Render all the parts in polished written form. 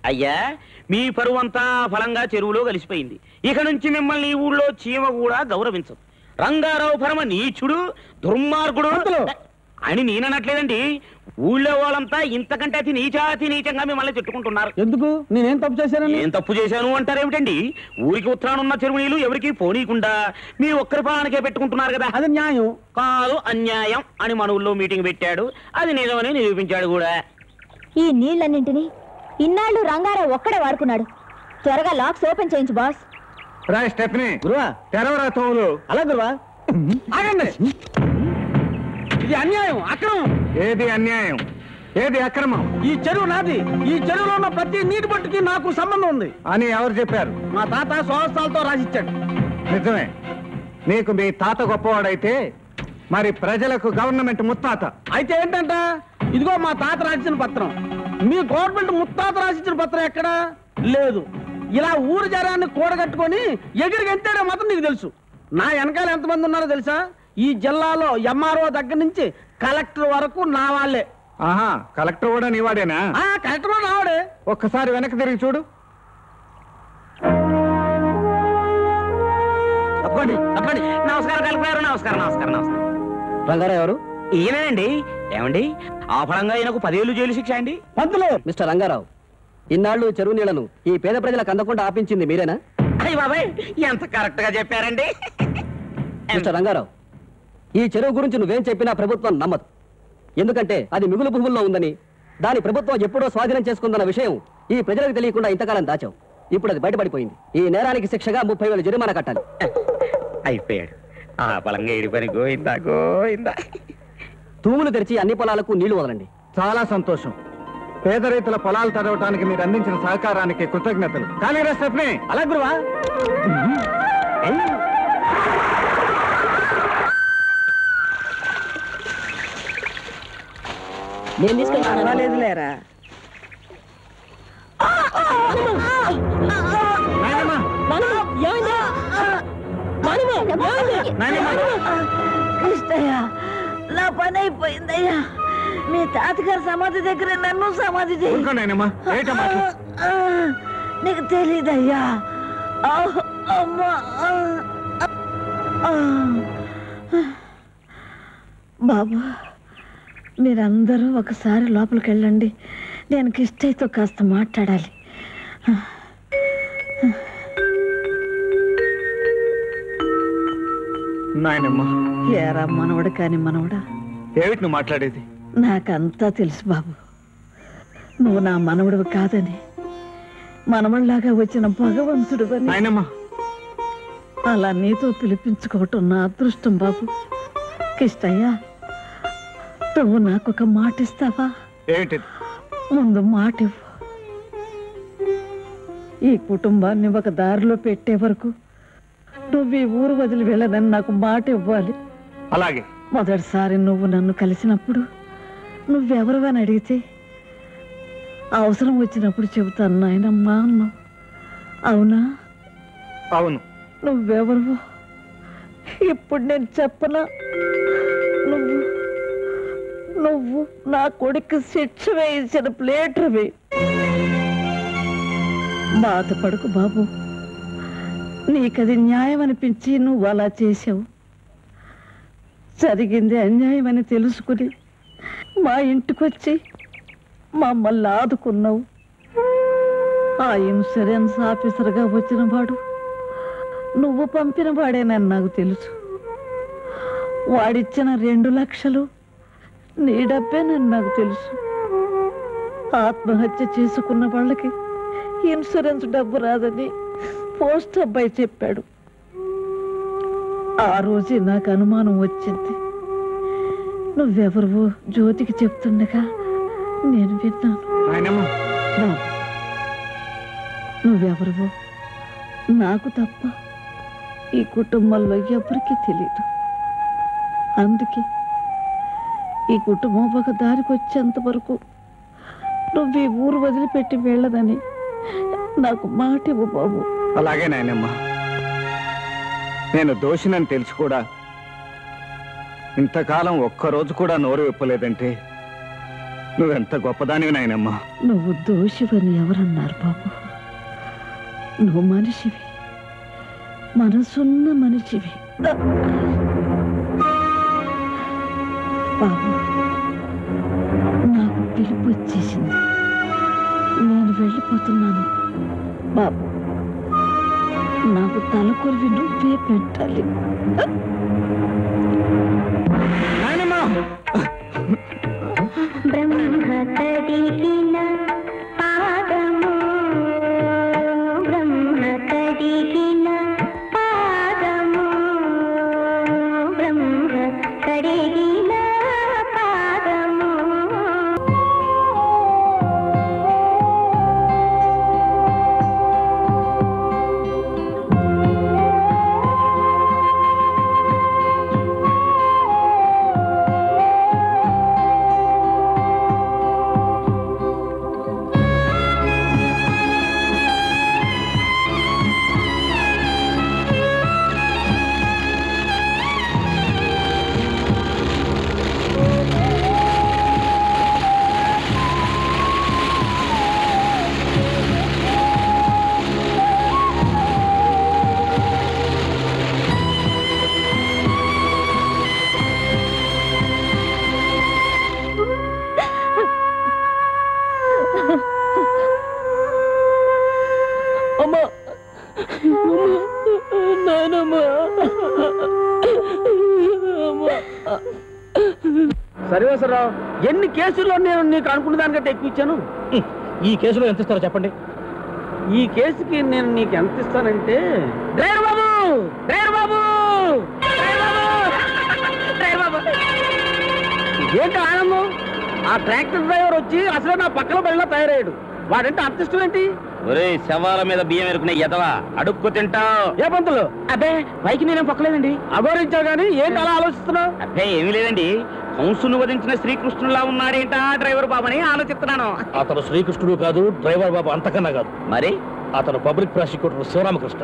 అయ్యా మీ పరువంతా ఫలంగా చెరువులో కలిసిపోయింది. ఇక నుంచి మిమ్మల్ని ఈ ఊళ్ళో చీమ కూడా గౌరవించదు. రంగారావు పరమ నీచుడు దుర్మార్గుడు అని నేననట్లేదండి. ఊళ్ళో వాళ్ళంతా ఇంతకంటే అతి నీచంగా మిమ్మల్ని తిట్టుకుంటున్నారు. ఎందుకు? నేనేం తప్పు చేశాను? ఏం తప్పు చేశాను అంటారేమిటండి? ఊరికి ఉత్తరానున్న చెరువు నీళ్లు ఎవరికి పోనీయకుండా మీ ఒక్కరి పాలనకే పెట్టుకుంటున్నారు కదా. అది న్యాయం కాదు, అన్యాయం అని మన ఊళ్ళో మీటింగ్ పెట్టాడు. అది నిజమని నిరూపించాడు కూడా. ఈ నీళ్ళన్నింటినీ ఇన్నాళ్ళు రంగారావు ఒక్కడే వాడుకున్నాడు. త్వరగా లాక్స్ ఓపెన్ చేయించు బాస్. రా స్టెఫ్నీ. గురువా తెరవరా తోములు. అలా గురువా. ఆగండి. ఇది అన్యాయం, అక్రమం. ఏది అన్యాయం, ఏది అక్రమం? ఈ చెరువు నాది. ఈ చెరువులో ఉన్న ప్రతి నీటి బొట్టుకి నాకు సంబంధం ఉంది అని ఎవరు చెప్పారు? మా తాత స్వహస్తాలతో రాసిచ్చాడు. నిజమే. నీకు మీ తాత గొప్పవాడైతే మరి ప్రజలకు గవర్నమెంట్ ముత్తాత అయితే ఏంటంట? ఇదిగో మా తాత రాసిచ్చిన పత్రం. మీ గవర్నమెంట్ ముత్తాత రాసిచ్చిన పత్రం ఎక్కడా లేదు. ఇలా ఊరు జనాన్ని కూడగట్టుకొని ఎగిరికి ఎంతాడో మాత్రం నీకు తెలుసు. నా వెనకాల ఎంతమంది ఉన్నారో తెలుసా? ఈ జిల్లాలో ఎంఆర్ఓ దగ్గర నుంచి కలెక్టర్ వరకు నా వాళ్ళే. ఆహా, కలెక్టర్ కూడా నీవాడేనా? కలెక్టర్ కూడా నావాడే. ఒక్కసారి వెనక్కి తిరిగి చూడు. తప్పండి తప్పండి. నమస్కారం కలెక్టర్. నమస్కారం నమస్కారం నమస్కారం. రంగారావు ఎవరు? ఈయనండి. ఏమండి, ఆ ఫలంగా ఈయనకు 10 ఏళ్ళు జైలు శిక్ష అండి. పంతులు. మిస్టర్ రంగారావు, ఇన్నాళ్ళు చెరువు నీళ్లను ఈ పేద ప్రజలకు అందకుండా ఆపించింది మీరేనా? అయ్య బాబాయ్, ఎంత కరెక్ట్ గా చెప్పారండి. మిస్టర్ రంగారావు, ఈ చెరువు గురించి నువ్వేం చెప్పినా ప్రభుత్వం నమ్మదు. ఎందుకంటే అది మిగులు భూముల్లో ఉందని, దాని ప్రభుత్వం ఎప్పుడో స్వాధీనం చేసుకుందన్న విషయం ఈ ప్రజలకు తెలియకుండా ఇంతకాలం దాచావు. ఇప్పుడు అది బయటపడిపోయింది. ఈ నేరానికి శిక్షగా 30,000 జరిమానా కట్టాలి. అయిపోయాడు. ఆ బలంగా ఇడిపని గోయిందా గోయిందా. తూములు తెరిచి అన్ని పొలాలకు నీళ్లు వదలండి. చాలా సంతోషం. పేద రైతుల పొలాలు తడవటానికి మీరు అందించిన సహకారానికి కృతజ్ఞతలు. కానీ స్టెఫ్నీ. అలా గురువా. నేను తీసుకెళ్ళి లేరా. కృష్ణయ్య, నా పని అయిపోయిందయ్యా. మీ తాతగారి సమాధి దగ్గర నన్ను సమాధి చేయి. నీకు తెలీదయ్యా. బాబు, మీరందరూ ఒకసారి లోపలికి వెళ్ళండి. నేను కిష్టయ్యతో కాస్త మాట్లాడాలి. నాయనమ్మా. ఏరా మనవడు కాని మనవడా. ఏమిటి నువ్వు మాట్లాడేది? నాకంతా తెలుసు బాబు. నువ్వు నా మనవడు కాదని, మనవళ్లాగా వచ్చిన భగవంతుడు అని. నాయనమ్మా, అలా నీతో పిలిపించుకోవటం నా అదృష్టం బాబు. కిష్టయ్య, నువ్వు నాకొక మాట ఇస్తావా? ఏమిటి? ముందు మాట ఇవ్వు. ఈ కుటుంబాన్ని ఒక దారిలో పెట్టే వరకు నువ్వు ఈ ఊరు వదిలి వెళ్ళదని నాకు మాట ఇవ్వాలి. అలాగే. మొదటిసారి నువ్వు నన్ను కలిసినప్పుడు నువ్వెవరు అని అడిగితే అవసరం వచ్చినప్పుడు చెబుతాను నాయనమ్మా అన్నావు. అవునా? అవును. నువ్వెవరు ఇప్పుడు నేను చెప్పనా? నువ్వు నువ్వు నా కొడుకు శిక్ష వేయించిన ప్లేటర్వి. బాధపడకు బాబు. నీకది న్యాయం అనిపించి నువ్వు అలా చేశావు. జరిగింది అన్యాయం అని తెలుసుకుని మా ఇంటికొచ్చి మమ్మల్ని ఆదుకున్నావు. ఆ ఇన్సూరెన్స్ ఆఫీసర్గా వచ్చిన వాడు నువ్వు పంపిన వాడేనని నాకు తెలుసు. వాడిచ్చిన 2 లక్షలు నీ డబ్బేనని నాకు తెలుసు. ఆత్మహత్య చేసుకున్న వాళ్ళకి ఇన్సూరెన్స్ డబ్బు రాదని పోస్ట్ అబ్బాయి చెప్పాడు. ఆ రోజే నాకు అనుమానం వచ్చింది. నువ్వెవరివో జ్యోతికి చెప్తుండగా నేను విన్నాను. నువ్వెవరివో నాకు తప్ప ఈ కుటుంబంలో ఎవరికీ తెలీదు. అందుకే ఈ కుటుంబం ఒక దారికి వచ్చేంత వరకు నువ్వు ఈ ఊరు వదిలిపెట్టి వెళ్ళదని నాకు మాట ఇవ్వు బాబు. అలాగే నాయనమ్మా. నేను దోషినని తెలిసి కూడా ఇంతకాలం ఒక్కరోజు కూడా నోరు విప్పలేదంటే నువ్వెంత గొప్పదానివి నాయనమ్మా. నువ్వు దోషివని ఎవరన్నారు బాబు? నువ్వు మనిషివి, మనసున్న మనిషివి బాబు. నాకు పిలుపు వచ్చేసింది, నేను వెళ్ళిపోతున్నాను బాబు. నాకు తలకొరివి నువ్వే పెట్టాలి. బ్రహ్మతడిగిన పాదము, బ్రహ్మతడిగిన పాదము, బ్రహ్మతడిగిన పాదము. సర్వేశ్వరరావు, ఎన్ని కేసుల్లో నేను నీకు అనుకున్న దానికంటే ఎక్కువ ఇచ్చాను. ఈ కేసులో ఎంత ఇస్తారో చెప్పండి. ఈ కేసుకి నేను నీకు ఎంత ఇస్తానంటే, డ్రైవర్ బాబు, డ్రైవర్ బాబు, డ్రైవర్ బాబు. ఏంటి ఆనందం? ఆ ట్రాక్టర్ డ్రైవర్ వచ్చి అసలు నా పక్కన బడిలో తయారయ్యాడు. వాడంటే అంత ఇష్టం ఏంటి? ఒరే శవాల మీద బియ్యం ఎరుకునే ఎదవా, అడుక్కు తింటావు. ఏ పంతులు? అబ్బే పైకి నేనేం పక్కలేదండి. అఘోరించావు కానీ ఏంటి అలా ఆలోచిస్తున్నావు? అబ్బే ఏమీ లేదండి, కంసును వధించిన శ్రీకృష్ణులా ఉన్నాడేంటా డ్రైవర్ బాబు అని ఆలోచిస్తున్నాను. అతను శ్రీకృష్ణుడు కాదు, డ్రైవర్ బాబు అంతకన్నా కాదు. మరి అతను పబ్లిక్ ప్రాసిక్యూటర్ శివరామకృష్ణ.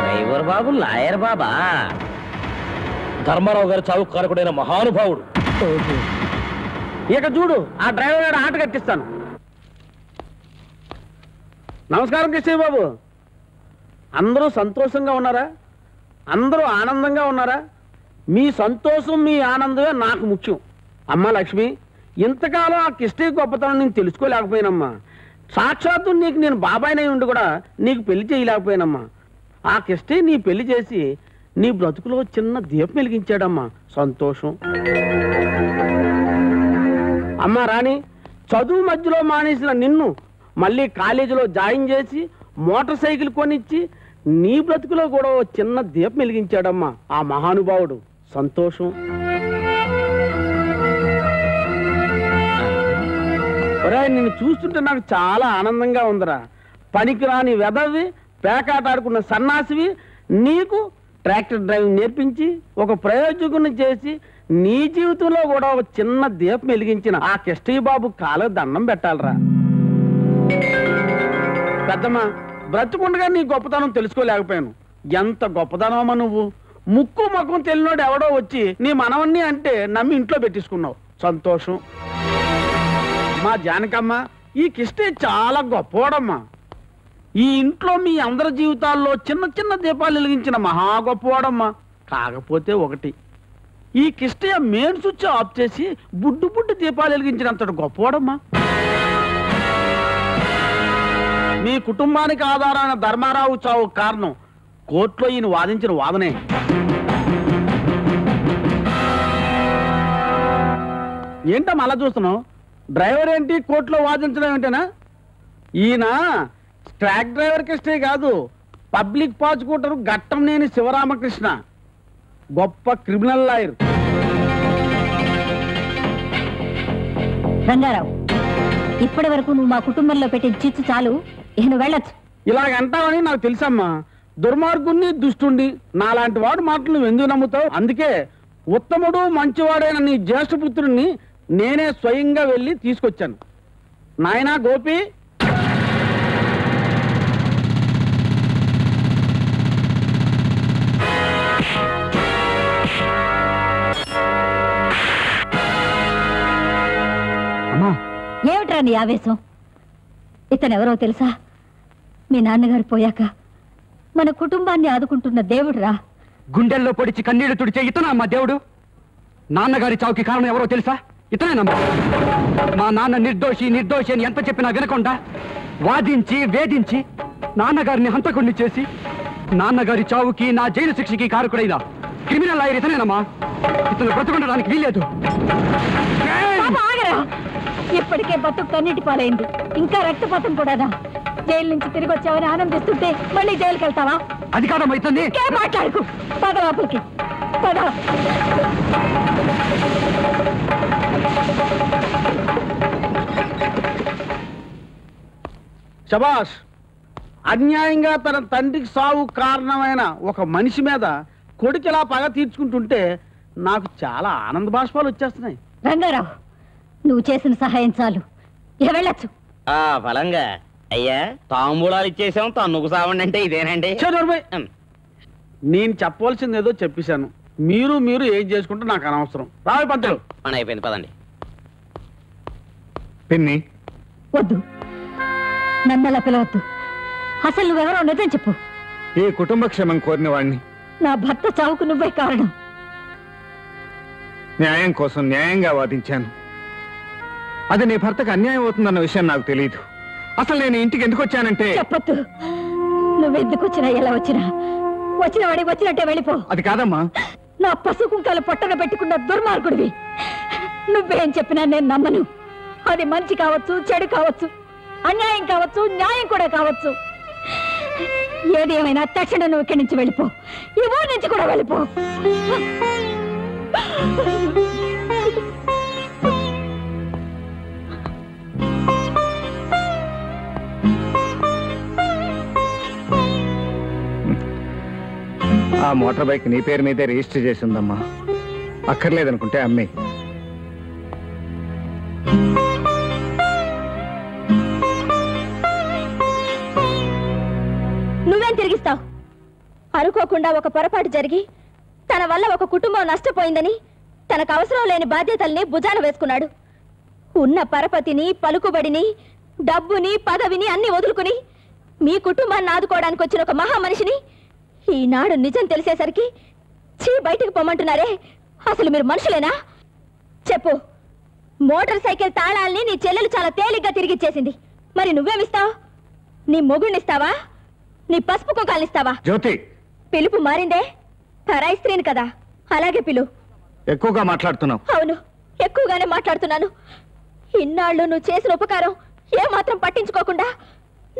డ్రైవర్ బాబు లాయర్ బాబా? ధర్మారావు గారి చావు కారకుడైన మహానుభావుడు. ఇక చూడు, ఆ డ్రైవర్ గారు ఆట కట్టిస్తాను. నమస్కారం కృష్ణయ్య బాబు. అందరూ సంతోషంగా ఉన్నారా? అందరూ ఆనందంగా ఉన్నారా? మీ సంతోషం, మీ ఆనందమే నాకు ముఖ్యం. అమ్మా లక్ష్మి, ఇంతకాలం ఆ కిష్టయ్య గొప్పతనం నేను తెలుసుకోలేకపోయినమ్మా. సాక్షాత్తు నీకు నేను బాబాయినై ఉండి కూడా నీకు పెళ్లి చేయలేకపోయానమ్మా. ఆ కిష్టయ్య నీ పెళ్లి చేసి నీ బ్రతుకులో చిన్న దీపం వెలిగించాడమ్మా. సంతోషం. అమ్మా రాణి, చదువు మధ్యలో మానేసిన నిన్ను మళ్ళీ కాలేజీలో జాయిన్ చేసి మోటార్ సైకిల్ కొనిచ్చి నీ బ్రతుకులో కూడా ఓ చిన్న దీపం వెలిగించాడమ్మా ఆ మహానుభావుడు. సంతోషం. నిన్ను చూస్తుంటే నాకు చాలా ఆనందంగా ఉందిరా. పనికిరాని వెదవి, పేకాట ఆడుకున్న సన్నాసివి, నీకు ట్రాక్టర్ డ్రైవింగ్ నేర్పించి ఒక ప్రయోజకుని చేసి నీ జీవితంలో కూడా ఒక చిన్న దీపం వెలిగించిన ఆ కిష్టయ్య బాబు కాళ్ళకు దండం పెట్టాలరా. పెద్దమ్మా, బ్రతుకుండగా నీ గొప్పతనం తెలుసుకోలేకపోయాను. ఎంత గొప్పతనమా నువ్వు. ముక్కు ముఖం తెలియనోడు ఎవడో వచ్చి నీ మనవన్ని అంటే నమ్మి ఇంట్లో పెట్టించుకున్నావు. సంతోషం. మా జానకమ్మ, ఈ కిష్టయ్య చాలా గొప్పవాడమ్మా. ఈ ఇంట్లో మీ అందరి జీవితాల్లో చిన్న చిన్న దీపాలు వెలిగించిన మహా గొప్పవాడమ్మా. కాకపోతే ఒకటి, ఈ కిష్టయ్య మెయిన్ స్విచ్ ఆఫ్ చేసి బుడ్డు బుడ్డు దీపాలు వెలిగించినంతటి గొప్పవాడమ్మా. మీ కుటుంబానికి ఆధారమైన ధర్మారావు చావు కారణం కోర్టులో ఈయన వాదించిన వాదనే. ఏంటమ్మా అలా చూస్తున్నావు? డ్రైవర్ ఏంటి కోర్టులో వాదించడం ఏంటనా? ఈయన ట్రాక్ డ్రైవర్ కిష్టయ్య కాదు, పబ్లిక్ ప్రాసిక్యూటర్ ఘట్టంనేని శివరామకృష్ణ, గొప్ప క్రిమినల్ లాయర్. రంగారావు, ఇప్పటి వరకు నువ్వు మా కుటుంబంలో పెట్టే చిచ్చు చాలు, నేను వెళ్ళొచ్చు. ఇలాగంటావని నాకు తెలుసమ్మా. దుర్మార్గుణ్ణి, దుష్టుణ్ణి, నాలాంటి వాడు మాటలు నువ్వు ఎందుకు నమ్ముతావు? అందుకే ఉత్తముడు మంచివాడైన నీ జ్యేష్ఠపుత్రుణ్ణి నేనే స్వయంగా వెళ్ళి తీసుకొచ్చాను. నాయనా గోపి, ఏమిట్రా నీ ఆవేశం? ఇతనెవరో తెలుసా? మీ నాన్నగారు పోయాక మన కుటుంబాన్ని ఆదుకుంటున్న దేవుడురా. గుండెల్లో పొడిచి కన్నీళ్లు తుడిచే ఇతనా మా దేవుడు? నాన్నగారి చావుకి కారణం ఎవరో తెలుసా? ఇతనేనమ్మా. మా నాన్న నిర్దోషి నిర్దోషి అని ఎంత చెప్పినా వినకుండా వాదించి వేధించి నాన్నగారిని హంతకుడిని చేసి నాన్నగారి చావుకి నా జైలు శిక్షకి కారకుడైన క్రిమినల్ లాయర్ ఇతనేనమ్మా. ఇతను బ్రతుకుండడానికి వీల్లేదు. ఇప్పటికే బతుకు కన్నీటి పాలైంది, ఇంకా రక్తపాతం కూడానా? జైలు నుంచి తిరిగి వచ్చావని ఆనందిస్తుంటే మళ్ళీ జైలుకి వెళ్తావా? అది కాదమ్మా ఇతన్ని. మాట్లాడుకు, పద లోపలికి పద. శబాష్. అన్యాయంగా తన తండ్రికి సావు కారణమైన ఒక మనిషి మీద కొడుకు ఇలా పగ తీర్చుకుంటుంటే నాకు చాలా ఆనంద బాష్పాలు వచ్చేస్తున్నాయి. రంగారావు, నువ్వు చేసిన సహాయం చాలు, ఇక వెళ్ళొచ్చు. ఫలంగా అయ్యా తాంబూలాలు ఇచ్చేసాం, తన్నుకు సావండి అంటే ఇదేనండి. నేను చెప్పవలసింది ఏదో చెప్పేశాను. మీరు ఏం చేసుకుంటే నాకు అనవసరం. రావి పంతులు. పని అయిపోయింది, పదండి. పిన్ని వద్దు, నన్నలా పిలవద్దు. అసలు నువ్వెవరో నిజం చెప్పు. ఈ కుటుంబ క్షేమం కోరిన వాడిని. నా భర్త చావుకు నువ్వే కారణం. న్యాయం కోసం న్యాయంగా వాదించాను. అది నీ భర్తకు అన్యాయం అవుతుందన్న విషయం నాకు తెలియదు. అసలు నేను ఇంటికి ఎందుకు వచ్చానంటే. చెప్పొద్దు. నువ్వెందుకు వచ్చినా ఎలా వచ్చినా వచ్చిన వాడికి వచ్చినట్టే వెళ్ళిపో. అది కాదమ్మా. నా పశు కుంకాలు పొట్టన పెట్టుకున్న దుర్మార్గుడివి. నువ్వేం చెప్పినా నేను నమ్మను. అది మంచి కావచ్చు, చెడు కావచ్చు, అన్యాయం కావచ్చు, న్యాయం కూడా కావచ్చు. ఏది ఏమైనా తక్షణం నువ్వు ఇక్కడి నుంచి వెళ్ళిపో. ఈ ఊరి నుంచి కూడా వెళ్ళిపో. ఆ మోటార్ బైక్ నీ పేరు మీదే రిజిస్టర్ చేసి ఉందమ్మా. అక్కర్లేదనుకుంటే అమ్మే. నువ్వేం తిరిగిస్తావు? అనుకోకుండా ఒక పొరపాటు జరిగి తన వల్ల ఒక కుటుంబం నష్టపోయిందని తనకు అవసరం లేని బాధ్యతల్ని భుజాన వేసుకున్నాడు. ఉన్న పరపతిని, పలుకుబడిని, డబ్బుని, పదవిని అన్ని వదులుకుని మీ కుటుంబాన్ని ఆదుకోవడానికి వచ్చిన ఒక మహా మనిషిని ఈనాడు నిజం తెలిసేసరికి బయటకు పొమ్మంటున్నారే. అసలు మీరు మనుషులేనా? చెప్పు. మోటార్ సైకిల్ తాళాల్ని నీ చెల్లెలు చాలా తేలిగ్గా తిరిగిచ్చేసింది. మరి నువ్వేమిస్తావు? నీ మొగుడినిస్తావా? నీ పసుపు కుంకాలనిస్తావా? జ్యోతి, పిలుపు మారిందే. పరాయి స్త్రీని కదా, అలాగే పిలు. ఎక్కువగా మాట్లాడుతున్నావు. అవును, ఎక్కువగానే మాట్లాడుతున్నాను. ఇన్నాళ్ళు నువ్వు చేసిన ఉపకారం ఏమాత్రం పట్టించుకోకుండా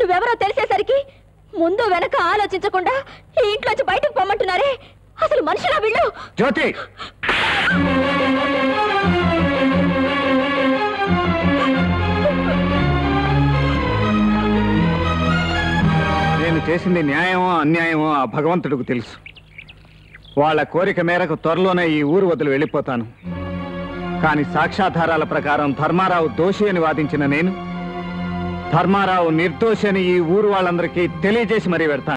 నువ్వెవరో తెలిసేసరికి ముందు వెనక ఆలోచించకుండా ఈ ఇంట్లోంచి బయటకు పొమ్మంటున్నారే. అసలు మనుషులా వీళ్ళు? జ్యోతి, నేను చేసింది న్యాయమో అన్యాయమో ఆ భగవంతుడికి తెలుసు. వాళ్ళ కోరిక మేరకు త్వరలోనే ఈ ఊరు వదిలి వెళ్ళిపోతాను. కానీ సాక్ష్యాధారాల ప్రకారం ధర్మారావు దోషి అని వాదించిన నేను ధర్మారావు నిర్దోషి అని ఈ ఊరు వాళ్ళందరికీ తెలియజేసి మరీ పెడతాను.